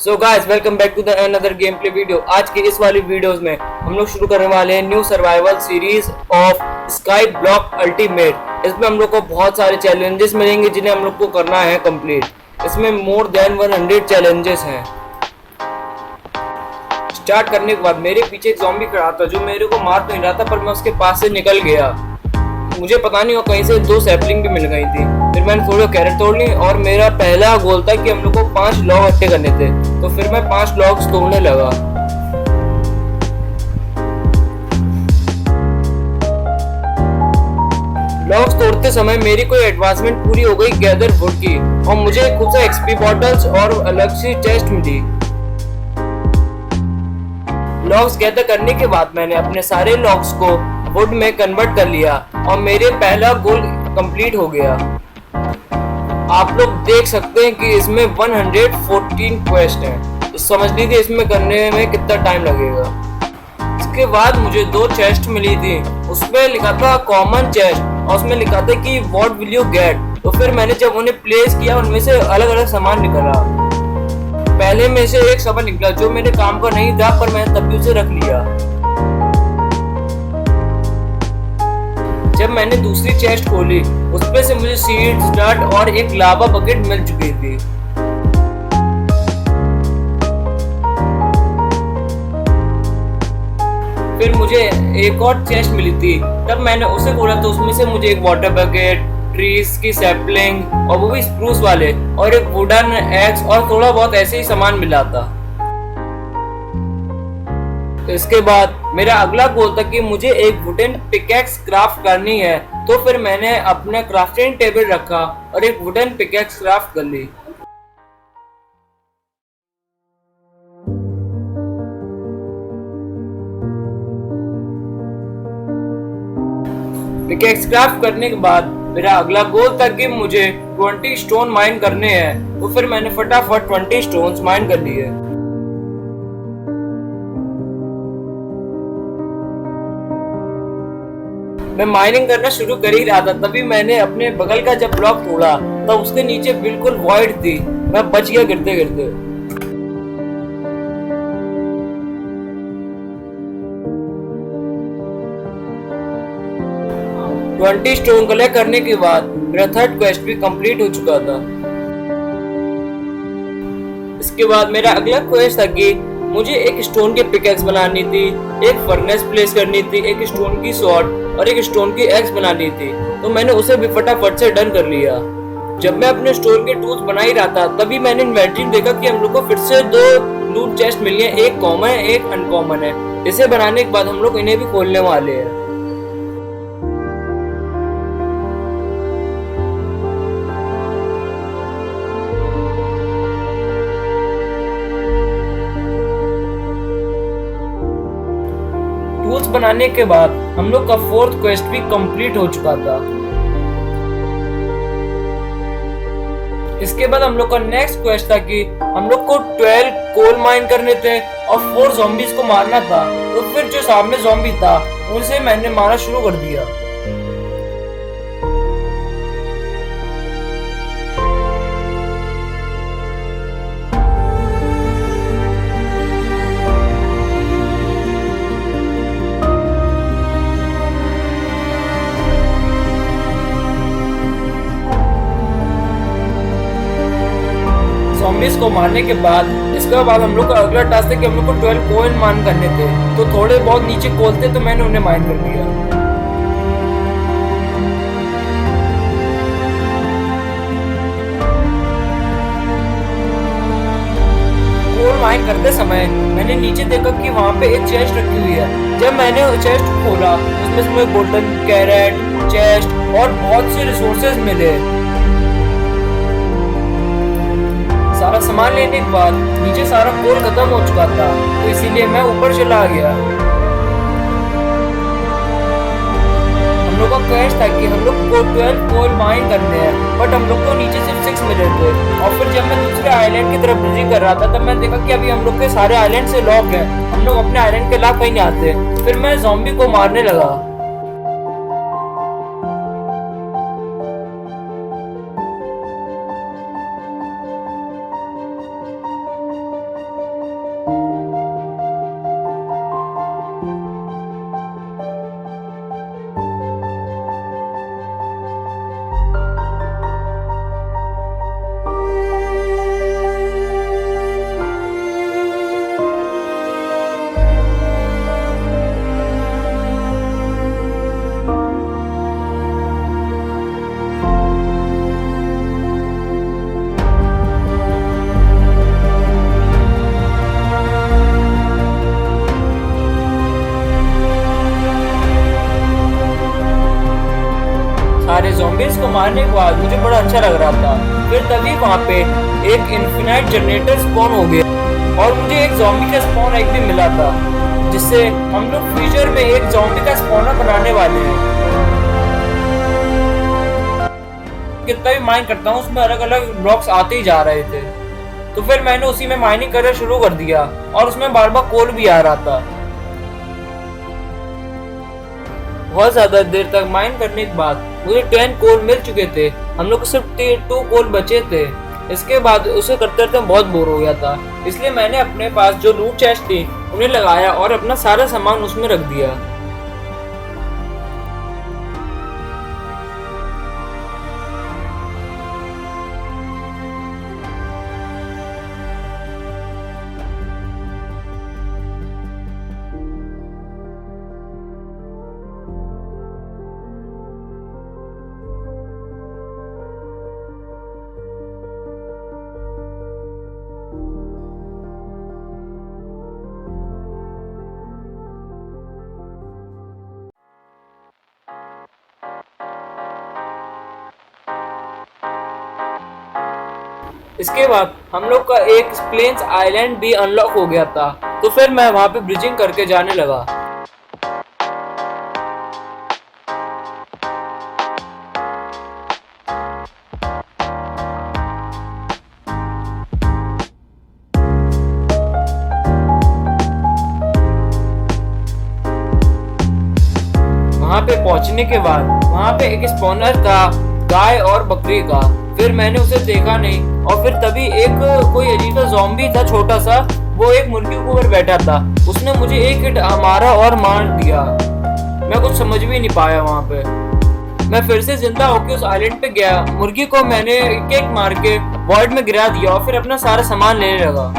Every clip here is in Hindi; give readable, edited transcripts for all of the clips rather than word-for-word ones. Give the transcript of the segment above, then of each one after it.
So guys welcome back to the another game play video. आज की इस वाली वीडियोस में हम लोग शुरू करने वाले हैं new survival series of sky block ultimate. इसमें हम लोग को बहुत सारे चैलेंजेस मिलेंगे जिन्हें हम लोग को करना है कंप्लीट। इसमें मोर देन 100 चैलेंजेस हैं। स्टार्ट करने के बाद मेरे पीछे एक ज़ॉम्बी खड़ा था जो मेरे को मार तो नहीं रहा था, पर मैं उसके पास से निकल गया। मुझे पता नहीं वो कहीं से 2 सैपलिंग भी मिल गई थी। फिर मैंने थोड़ी कैरेट तोड़ ली और मेरा पहला गोल था कि हम लोग को 5 लॉग इकट्ठे करने थे। तो फिर मैं 5 लॉग्स तोड़ने लगा। लॉग्स तोड़ते समय मेरी कोई एडवांसमेंट पूरी हो गई गैदर वुड की, और मुझे खुद से एक्सपी बॉटल्स और अलग सी चेस्ट मिली। लॉग्स गैदर करने के बाद मैंने अपने सारे लॉग्स को वुड में कन्वर्ट कर लिया और मेरे पहला गोल कंप्लीट हो गया। आप लोग देख सकते हैं कि इसमें 114 क्वेस्ट हैं। समझ लीजिए इसमें करने में कितना टाइम लगेगा। इसके बाद मुझे 2 चेस्ट मिली थी। उसमें लिखा था कॉमन चेस्ट और उसमें लिखा था कि व्हाट विल यू गेट। तो फिर मैंने जब उन्हें प्लेस किया उनमें से अलग अलग सामान निकला। पहले में से एक सामान निकला जो मेरे काम का नहीं था, पर मैंने तब भी उसे रख लिया। जब मैंने दूसरी चेस्ट खोली उसमें से मुझे सीड्स, डर्ट और एक लावा बकेट मिल चुकी थी। फिर मुझे एक और चेस्ट मिली थी। तब मैंने उसे खोला तो उसमें से मुझे एक वाटर बकेट, ट्रीज की सैपलिंग और वो भी स्प्रूस वाले, और एक वुडन एक्स और थोड़ा बहुत ऐसे ही सामान मिला था। इसके बाद मेरा अगला गोल था कि मुझे एक वुडन पिकैक्स क्राफ्ट करनी है। तो फिर मैंने अपना क्राफ्टिंग टेबल रखा और एक वुडन पिकैक्स क्राफ्ट कर ली। पिकैक्स क्राफ्ट करने के बाद मेरा अगला गोल था कि मुझे 20 स्टोन माइन करने हैं। तो फिर मैंने फटाफट 20 स्टोन्स माइन कर लिए। मैं माइनिंग करना शुरू कर ही रहा था, तभी मैंने अपने बगल का जब ब्लॉक तोड़ा तब उसके नीचे बिल्कुल वॉइड थी। मैं बच गया गिरते गिरते। 20 स्टोन कलेक्ट करने के बाद मेरा 3rd क्वेस्ट भी कंप्लीट हो चुका था। इसके बाद मेरा अगला क्वेस्ट था कि मुझे एक स्टोन की पिकैक्स बनानी थी, एक फर्नेस प्लेस करनी थी, एक स्टोन की स्वॉर्ड और एक स्टोन की एक्स बनानी थी। तो मैंने उसे भी फटाफट से डन कर लिया। जब मैं अपने स्टोर के टूल्स बना ही रहा था तभी मैंने इन्वेंटरी में देखा कि हम लोग को फिर से 2 लूट चेस्ट मिली है, एक कॉमन है एक अनकॉमन है। इसे बनाने के बाद हम लोग इन्हें भी खोलने वाले हैं। टूल्स बनाने के बाद हम लोग का 4th क्वेस्ट भी कंप्लीट हो चुका था। इसके बाद हम लोग का नेक्स्ट क्वेस्ट था कि हम लोग को 12 कोल माइन करने थे और 4 ज़ॉम्बीज को मारना था। तो फिर जो सामने ज़ॉम्बी था उसे मैंने मारना शुरू कर दिया। ज़ॉम्बीज को मारने के बाद इसके बाद हम लोग का अगला टास्क था कि हम लोग को 12 कोइन माइन करने थे। तो थोड़े बहुत नीचे कोल थे तो मैंने उन्हें माइन कर लिया। कोल माइन करते समय मैंने नीचे देखा कि वहाँ पे एक चेस्ट रखी हुई है। जब मैंने वो चेस्ट खोला उसमें से मुझे गोल्डन कैरेट, चेस्ट और बहुत से रिसोर्सेज मिले। सारा सामान लेने के बाद नीचे सारा कोल खत्म हो चुका था, तो इसीलिए मैं ऊपर चला गया। हम लोग का क्वेस्ट था कि हम लोग को 12 कोल माइन करने हैं, बट हम लोग को नीचे सिर्फ 6 मिले थे। और फिर जब मैं दूसरे आइलैंड की तरफ ब्रिजिंग कर रहा था तब मैं देखा कि अभी हम लोग के सारे आइलैंड से लॉक है, हम लोग अपने आइलैंड के लाभ कहीं नहीं आते। फिर मैं ज़ॉम्बी को मारने लगा। मारने के बाद मुझे बड़ा अच्छा लग रहा था। फिर तभी वहाँ पे एक इन्फिनाइट जनरेटर स्पॉन हो गया और मुझे एक ज़ॉम्बी का स्पॉन एग भी मिला था, जिससे हम लोग फ्यूचर में एक ज़ॉम्बी का स्पॉनर बनाने वाले हैं। कितना भी माइन करता हूँ उसमें अलग अलग ब्लॉक्स आते ही जा रहे थे, तो फिर मैंने उसी में माइनिंग करना शुरू कर दिया और उसमें बार बार कोल भी आ रहा था। बहुत ज्यादा देर तक माइन करने के बाद मुझे 10 कोल मिल चुके थे। हम लोग को सिर्फ 2 कोल बचे थे। इसके बाद उसे करते करते बहुत बोर हो गया था, इसलिए मैंने अपने पास जो लूट चेस्ट थी उन्हें लगाया और अपना सारा सामान उसमें रख दिया। इसके बाद हम लोग का एक प्लेन्स आइलैंड भी अनलॉक हो गया था, तो फिर मैं वहां पे ब्रिजिंग करके जाने लगा। वहां पे पहुंचने के बाद वहां पे एक स्पॉनर था गाय और बकरी का। फिर मैंने उसे देखा नहीं और फिर तभी एक कोई अजीब सा ज़ॉम्बी था छोटा सा, वो एक मुर्गी के ऊपर बैठा था। उसने मुझे एक हिट मारा और मार दिया। मैं कुछ समझ भी नहीं पाया वहां पे। मैं फिर से जिंदा होके उस आइलैंड पे गया। मुर्गी को मैंने एक मार के वॉइड में गिरा दिया और फिर अपना सारा सामान लेने लगा।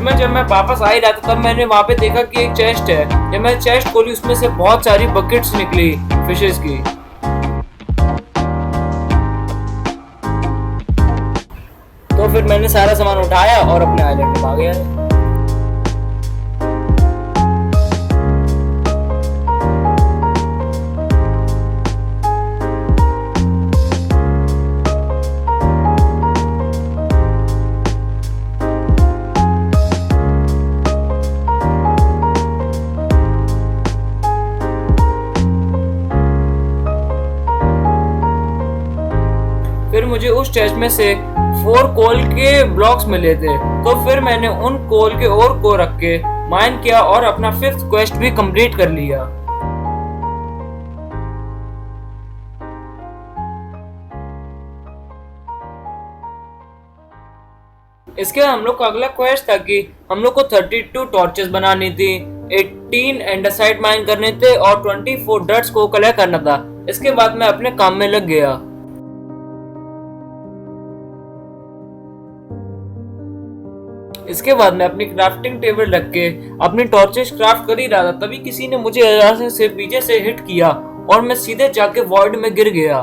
जब मैं वापस आ ही रहा था तब मैंने वहां पे देखा कि एक चेस्ट है। जब मैं चेस्ट खोली उसमें से बहुत सारी बकेट्स निकली फिशेस की। तो फिर मैंने सारा सामान उठाया और अपने आइलैंड में आ गया। फिर मुझे उस चेस्ट में से 4 कोल के ब्लॉक्स मिले थे, तो फिर मैंने उन कोल के और को रख के माइन किया और अपना 5th क्वेस्ट भी कंप्लीट कर लिया। इसके हम लोग का अगला क्वेस्ट था कि हम लोग को 32 टॉर्चेस बनानी थी, 18 एंडासाइट माइन करने थे और 24 डर्ट्स को कलेक्ट करना था। इसके बाद मैं अपने काम में लग गया। इसके बाद मैं अपनी क्राफ्टिंग टेबल रख के अपनी टॉर्चेस क्राफ्ट कर ही रहा था, तभी किसी ने मुझे से पीछे से हिट किया और मैं सीधे जाके वॉइड में गिर गया।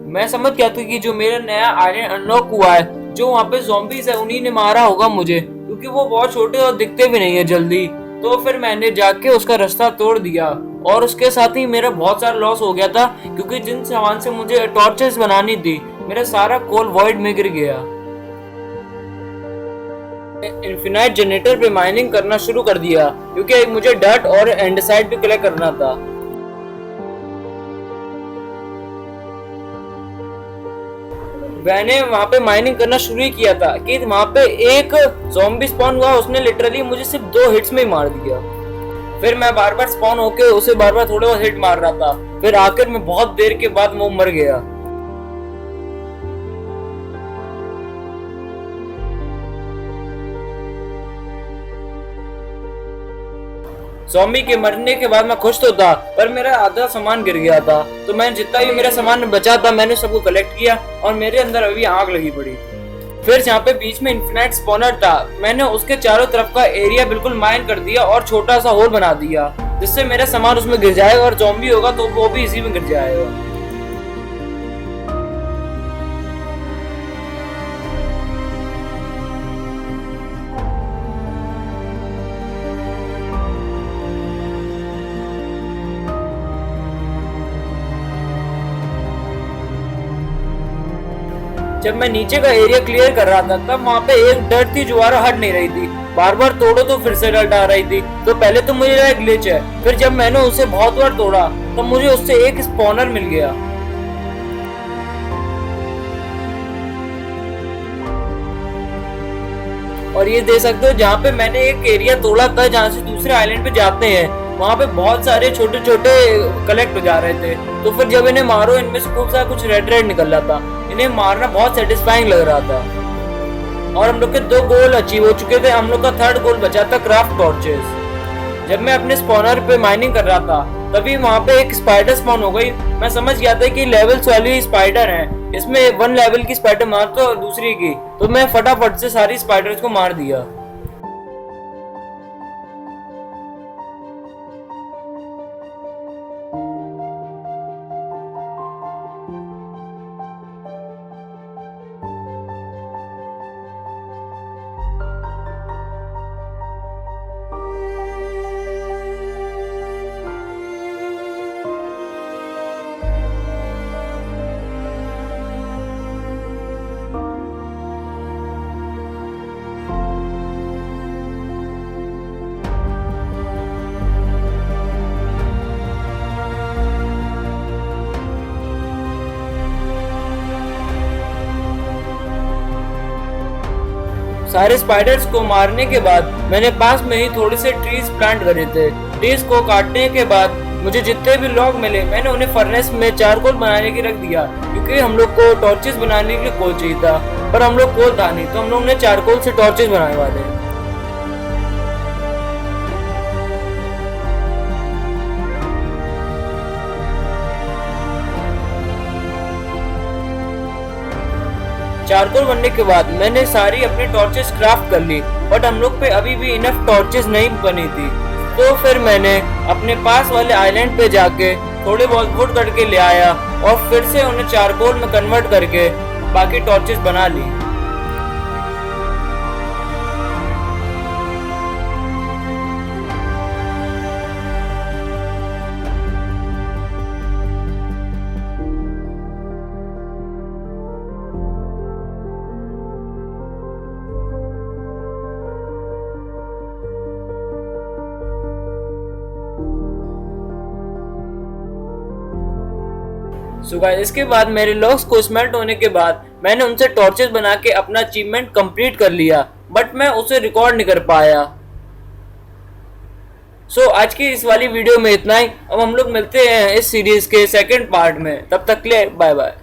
मैं समझ गया था कि जो मेरा नया आइलैंड अनलॉक हुआ है, जो वहाँ पे ज़ॉम्बीज है उन्हीं ने मारा होगा मुझे, क्योंकि वो बहुत छोटे और दिखते भी नहीं है जल्दी। तो फिर मैंने जाके उसका रास्ता तोड़ दिया और उसके साथ ही मेरा बहुत सारा लॉस हो गया था, क्योंकि जिन सामान से मुझे टॉर्चेस बनानी थी मेरा सारा कोल वॉइड में गिर गया। इन्फिनाइट जनरेटर पे माइनिंग करना शुरू कर दिया, क्योंकि मुझे डर्ट और एंडेसाइट भी कलेक्ट करना था। मैंने वहाँ पे माइनिंग करना शुरू ही किया था कि वहाँ पे एक ज़ॉम्बी स्पॉन हुआ, उसने लिटरली मुझे सिर्फ 2 हिट्स में ही मार दिया। फिर मैं बार बार स्पॉन होके उसे बार बार थोड़े बहुत हिट मार रहा था। फिर आखिर में बहुत देर के बाद वो मर गया। ज़ॉम्बी के मरने के बाद मैं खुश तो था, पर मेरा आधा सामान गिर गया था। तो मैंने जितना भी मेरा सामान बचा था मैंने सबको कलेक्ट किया और मेरे अंदर अभी आग लगी पड़ी। फिर यहाँ पे बीच में इन्फिनाइट स्पॉनर था, मैंने उसके चारों तरफ का एरिया बिल्कुल माइन कर दिया और छोटा सा होल बना दिया, जिससे मेरा सामान उसमें गिर जाएगा और ज़ॉम्बी होगा तो वो भी इसी में गिर जाएगा। जब मैं नीचे का एरिया क्लियर कर रहा था तब वहाँ पे एक डर थी जो हट नहीं रही थी। बार बार तोड़ो तो फिर से डर आ रही थी। तो पहले तो मुझे लगा ग्लिच है, फिर जब मैंने उसे बहुत बार तोड़ा तब मुझे उससे एक स्पॉनर मिल गया। और ये दे सकते हो जहाँ पे मैंने एक एरिया तोड़ा था जहाँ से दूसरे आइलैंड पे जाते हैं, वहाँ पे बहुत सारे छोटे छोटे कलेक्ट हो जा रहे थे। तो फिर जब इन्हें मारो इनमें से खूब सारा कुछ रेड रेड निकल रहा था। इन्हें मारना बहुत सेटिस्फाइंग लग रहा था। और हम लोग के 2 गोल अचीव हो चुके थे। हम लोग का 3rd गोल बचा था क्राफ्ट टॉर्चेस। जब मैं अपने स्पॉनर पे माइनिंग कर रहा था तभी वहाँ पे एक स्पाइडर स्पॉन हो गई। मैं समझ गया था कि लेवल्स वाली स्पाइडर है, इसमें 1 लेवल की स्पाइडर मार तो दूसरी की। तो मैं फटाफट से सारी स्पाइडर्स को मार दिया। सारे स्पाइडर्स को मारने के बाद मैंने पास में ही थोड़े से ट्रीज प्लांट करे थे। ट्रीज को काटने के बाद मुझे जितने भी लॉग मिले मैंने उन्हें फर्नेस में चारकोल बनाने के रख दिया, क्योंकि हम लोग को टॉर्चेस बनाने के लिए कोल चाहिए था, पर हम लोग कोल था नहीं, तो हम लोग ने चारकोल से टॉर्चेस बनाने वाले। चारकोल बनने के बाद मैंने सारी अपनी टॉर्चेस क्राफ्ट कर ली, बट हम लोग पे अभी भी इनफ टॉर्चेस नहीं बनी थी। तो फिर मैंने अपने पास वाले आइलैंड पे जाके थोड़े बहुत वुड करके ले आया और फिर से उन्हें चारकोल में कन्वर्ट करके बाकी टॉर्चेस बना ली। सो गाइस, इसके बाद मेरे लॉग्स को स्मेल्ट होने के बाद मैंने उनसे टॉर्चेस बना के अपना अचीवमेंट कंप्लीट कर लिया, बट मैं उसे रिकॉर्ड नहीं कर पाया। आज की इस वाली वीडियो में इतना ही। अब हम लोग मिलते हैं इस सीरीज के 2nd पार्ट में। तब तक के लिए बाय बाय।